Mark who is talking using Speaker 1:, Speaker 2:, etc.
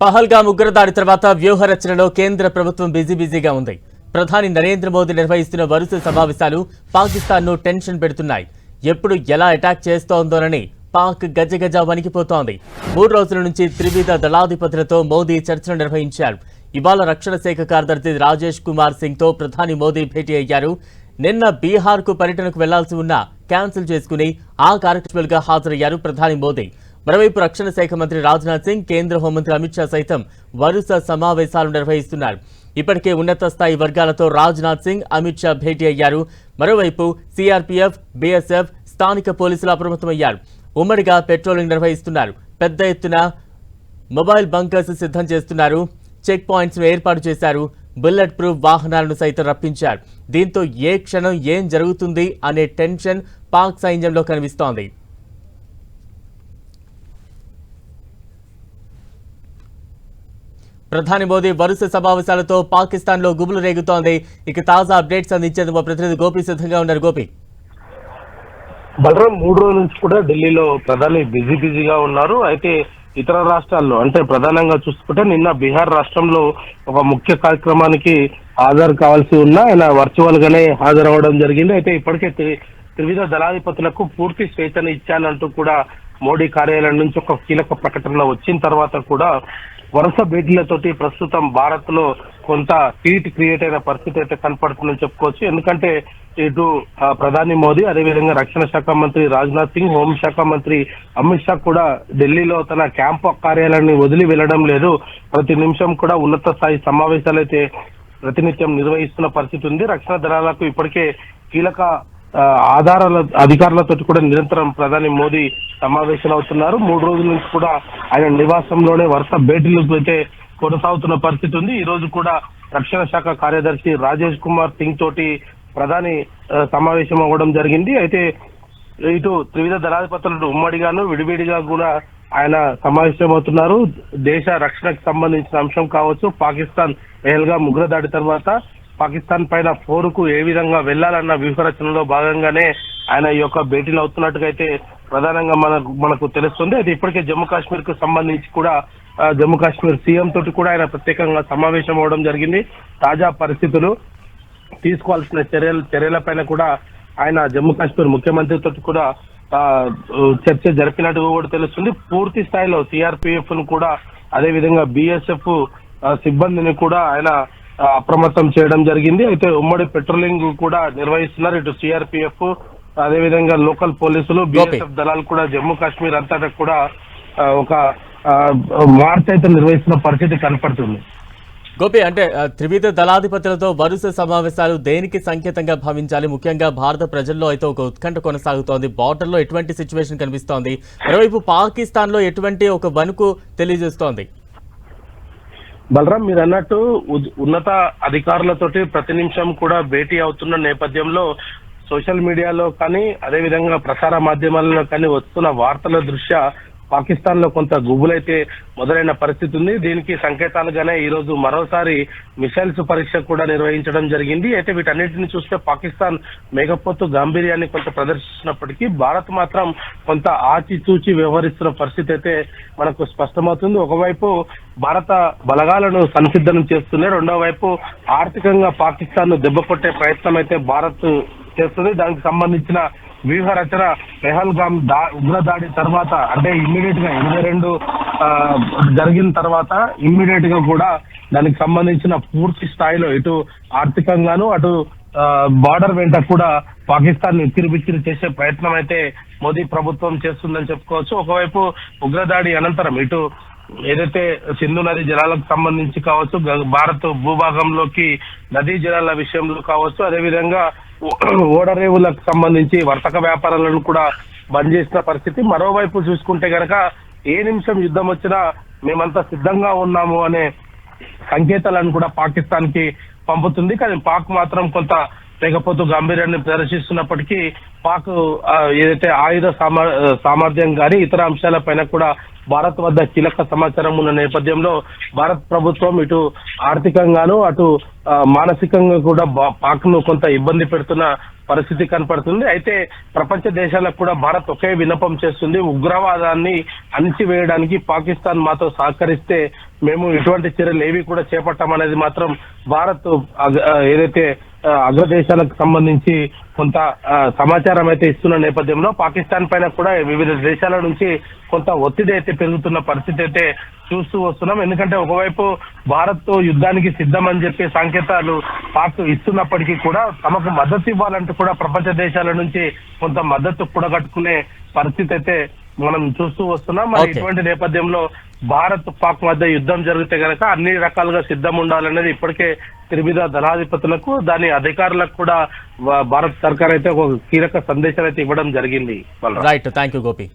Speaker 1: పహల్గామ్ ఉగ్రదాడి తర్వాత వ్యూహ రచనలో కేంద్ర ప్రభుత్వం బిజీగా ఉంది. ప్రధాని నరేంద్ర మోదీ నిర్వహిస్తున్న వరుస సమావేశాలు పాకిస్తాన్ను టెన్షన్ పెడుతున్నాయి. ఎప్పుడు ఎలా అటాక్ చేస్తోందోనని పాక్ గజగజ వణికిపోతోంది. 3 రోజుల నుంచి త్రివిధ దళాధిపతులతో మోదీ చర్చలు నిర్వహించారు. ఇవాళ రక్షణ శాఖ కార్యదర్శి రాజేష్ కుమార్ సింగ్ తో ప్రధాని మోదీ భేటీ అయ్యారు. నిన్న బీహార్ కు పర్యటనకు వెళ్లాల్సి ఉన్నా క్యాన్సిల్ చేసుకుని ఆ కార్యక్రమాలుగా హాజరయ్యారు ప్రధాని మోదీ. మరోవైపు రక్షణ శాఖ మంత్రి రాజ్నాథ్ సింగ్, కేంద్ర హోంమంత్రి అమిత్ షా సైతం వరుస సమావేశాలు నిర్వహిస్తున్నారు. ఇప్పటికే ఉన్నత స్థాయి వర్గాలతో రాజ్నాథ్ సింగ్, అమిత్ షా భేటీ అయ్యారు. మరోవైపు సిఆర్పీఎఫ్, బీఎస్ఎఫ్, స్థానిక పోలీసులు అప్రమత్తమయ్యారు. ఉమ్మడిగా పెట్రోలింగ్ నిర్వహిస్తున్నారు. పెద్ద ఎత్తున మొబైల్ బంకర్స్ సిద్ధం చేస్తున్నారు. చెక్ పాయింట్స్ ఏర్పాటు చేశారు. బుల్లెట్ ప్రూఫ్ వాహనాలను సైతం రప్పించారు. దీంతో ఏ క్షణం ఏం జరుగుతుంది అనే టెన్షన్ పాక్ సైన్యంలో కనిపిస్తోంది. ప్రధాని మోదీ వరుస సమావేశాలతో పాకిస్తాన్ లో గుబులు రేగుతోంది. ఇక తాజా అప్డేట్స్ అందించేందుకు మా ప్రతినిధి గోపి సిద్ధంగా ఉన్నారు. గోపి,
Speaker 2: బలరాం 3 రోజుల నుంచి కూడా ఢిల్లీలో ప్రధాని బిజీగా ఉన్నారు. అయితే ఇతర రాష్ట్రాల్లో అంటే ప్రధానంగా చూసుకుంటే నిన్న బీహార్ రాష్ట్రంలో ఒక ముఖ్య కార్యక్రమానికి హాజరు కావాల్సి ఉన్నా ఆయన వర్చువల్ గానే హాజరవడం జరిగింది. అయితే ఇప్పటికే త్రివిధ దళాధిపతులకు పూర్తి స్వేచ్ఛను ఇచ్చానంటూ కూడా మోడీ కార్యాలయం నుంచి ఒక కీలక ప్రకటన వచ్చిన తర్వాత కూడా వరుస భేటీలతోటి ప్రస్తుతం భారత్ లో కొంత హీట్ క్రియేట్ అయిన పరిస్థితి అయితే కనపడుతుందని చెప్పుకోవచ్చు. ఎందుకంటే ఇటు ప్రధాని మోదీ, అదేవిధంగా రక్షణ శాఖ మంత్రి రాజ్నాథ్ సింగ్, హోంశాఖ మంత్రి అమిత్ షా కూడా ఢిల్లీలో తన క్యాంపు కార్యాలయాన్ని వదిలి వెళ్లడం లేదు. ప్రతి నిమిషం కూడా ఉన్నత స్థాయి సమావేశాలు అయితే ప్రతినిత్యం నిర్వహిస్తున్న పరిస్థితి ఉంది. రక్షణ దళాలకు ఇప్పటికే కీలక అధికారులతో కూడా నిరంతరం ప్రధాని మోదీ సమావేశాలు అవుతున్నారు. 3 రోజుల నుంచి కూడా ఆయన నివాసంలోనే వరుస భేటీలు అయితే కొనసాగుతున్న పరిస్థితి ఉంది. ఈ రోజు కూడా రక్షణ శాఖ కార్యదర్శి రాజేష్ కుమార్ సింగ్ తోటి ప్రధాని సమావేశం అవ్వడం జరిగింది. అయితే ఇటు త్రివిధ దళాధిపతులు ఉమ్మడిగాను విడివిడిగా కూడా ఆయన సమావేశమవుతున్నారు. దేశ రక్షణకు సంబంధించిన అంశం కావచ్చు, పాకిస్తాన్ పహల్గామ్ ఉగ్రదాడి తర్వాత పాకిస్తాన్ పైన పోరుకు ఏ విధంగా వెళ్లాలన్న వ్యూహరచనలో భాగంగానే ఆయన ఈ యొక్క భేటీలు అవుతున్నట్టుగా అయితే ప్రధానంగా మనకు తెలుస్తుంది. అయితే ఇప్పటికే జమ్మూ కాశ్మీర్ కు సంబంధించి కూడా జమ్మూ కాశ్మీర్ సీఎం తోటి కూడా ఆయన ప్రత్యేకంగా సమావేశం అవడం జరిగింది. తాజా పరిస్థితులు, తీసుకోవాల్సిన చర్యలపైన కూడా ఆయన జమ్మూ కాశ్మీర్ ముఖ్యమంత్రితో కూడా చర్చ జరిపినట్టుగా కూడా తెలుస్తుంది. పూర్తి స్థాయిలో సిఆర్పీఎఫ్ ను కూడా అదేవిధంగా బీఎస్ఎఫ్ సిబ్బందిని కూడా ఆయన అప్రమత్తం చేయడం జరిగింది. అయితే ఉమ్మడి పెట్రోలింగ్ కూడా నిర్వహిస్తున్నారు. ఇటు సిఆర్పీఎఫ్, అదేవిధంగా లోకల్ పోలీసులు, బీఎస్ఎఫ్ దళాలు కూడా జమ్మూ కాశ్మీర్ అంతటా కూడా ఒక మార్చ్ అయితే నిర్వహిస్తున్న పరిస్థితి కనపడుతుంది.
Speaker 1: గోపి, అంటే త్రివిధ దళాధిపతులతో వరుస సమావేశాలు దేనికి సంకేతంగా భావించాలి? ముఖ్యంగా భారత ప్రజల్లో అయితే ఒక ఉత్కంఠ కొనసాగుతోంది. బార్డర్ లో ఎటువంటి సిచ్యువేషన్ కనిపిస్తోంది? మరోవైపు పాకిస్తాన్ లో ఎటువంటి ఒక వణుకు తెలియజేస్తోంది?
Speaker 2: బలరాం, మీరు అన్నట్టు ఉన్నత అధికారులతోటి ప్రతి నిమిషం కూడా భేటీ అవుతున్న నేపథ్యంలో సోషల్ మీడియాలో కానీ అదేవిధంగా ప్రసార మాధ్యమాలలో కానీ వస్తున్న వార్తల దృష్ట్యా పాకిస్తాన్ లో కొంత గుబులైతే మొదలైన పరిస్థితి ఉంది. దీనికి సంకేతాలుగానే ఈ రోజు మరోసారి మిసైల్స్ పరీక్ష కూడా నిర్వహించడం జరిగింది. అయితే వీటన్నిటిని చూస్తే పాకిస్తాన్ మేఘపోతు గాంభీర్యాన్ని కొంత ప్రదర్శిస్తున్నప్పటికీ భారత్ మాత్రం కొంత ఆచితూచి వ్యవహరిస్తున్న పరిస్థితి అయితే మనకు స్పష్టమవుతుంది. ఒకవైపు భారత బలగాలను సంసిద్ధం చేస్తుంది, రెండో వైపు ఆర్థికంగా పాకిస్తాన్ ను దెబ్బకొట్టే ప్రయత్నం అయితే భారత్ చేస్తుంది. దానికి సంబంధించిన వ్యూహ రచన పెహల్గామ్ ఉగ్రదాడి తర్వాత అంటే ఇమ్మీడియట్ గా 82 జరిగిన తర్వాత ఇమ్మీడియట్ గా కూడా దానికి సంబంధించిన పూర్తి స్థాయిలో ఇటు ఆర్థికంగాను అటు బార్డర్ వెంట కూడా పాకిస్తాన్ ఎక్కిరిబిక్కిరి చేసే ప్రయత్నం అయితే మోదీ ప్రభుత్వం చేస్తుందని చెప్పుకోవచ్చు. ఒకవైపు ఉగ్రదాడి అనంతరం ఇటు ఏదైతే సింధు నది జలాలకు సంబంధించి కావచ్చు, భారత్ భూభాగంలోకి నదీ జలాల విషయంలో కావచ్చు, అదేవిధంగా ఓడరేవులకు సంబంధించి వర్తక వ్యాపారాలను కూడా బంద్ చేసిన పరిస్థితి. మరోవైపు చూసుకుంటే గనక ఏ నిమిషం యుద్ధం వచ్చినా మేమంతా సిద్ధంగా ఉన్నాము అనే సంకేతాలను కూడా పాకిస్తాన్ కి పంపుతుంది. కానీ పాక్ మాత్రం కొంత లేకపోతే గంభీరాన్ని ప్రదర్శిస్తున్నప్పటికీ పాక్ ఏదైతే ఆయుధ సామర్థ్యం కానీ ఇతర అంశాలపైన కూడా భారత్ వద్ద కీలక సమాచారం ఉన్న నేపథ్యంలో భారత్ ప్రభుత్వం ఇటు ఆర్థికంగాను అటు మానసికంగా కూడా పాక్ ను కొంత ఇబ్బంది పెడుతున్న పరిస్థితి కనపడుతుంది. అయితే ప్రపంచ దేశాలకు కూడా భారత్ ఒకే విన్నపం చేస్తుంది. ఉగ్రవాదాన్ని అణిచివేయడానికి పాకిస్తాన్ మాతో సహకరిస్తే మేము ఇటువంటి చర్యలు ఏవి కూడా చేపట్టామనేది మాత్రం భారత్ ఏదైతే అగ్రదేశాలకు సంబంధించి కొంత సమాచారం అయితే ఇస్తున్న నేపథ్యంలో పాకిస్తాన్ పైన కూడా వివిధ దేశాల నుంచి కొంత ఒత్తిడి అయితే పెరుగుతున్న పరిస్థితి అయితే చూస్తూ వస్తున్నాం. ఎందుకంటే ఒకవైపు భారత్ తో యుద్ధానికి సిద్ధమని చెప్పే సంకేతాలు పాక్ ఇస్తున్నప్పటికీ కూడా తమకు మద్దతు ఇవ్వాలంటూ కూడా ప్రపంచ దేశాల నుంచి కొంత మద్దతు కూడగట్టుకునే పరిస్థితి అయితే మనం చూస్తూ వస్తున్నాం. మరి ఇటువంటి నేపథ్యంలో భారత్ పాక్ మధ్య యుద్ధం జరిగితే గనక అన్ని రకాలుగా సిద్ధం ఉండాలనేది ఇప్పటికే త్రివిధ దళాధిపతులకు దాని అధికారులకు కూడా భారత సర్కార్ అయితే ఒక కీలక సందేశాలు అయితే ఇవ్వడం జరిగింది.
Speaker 1: Right, thank you Gopi.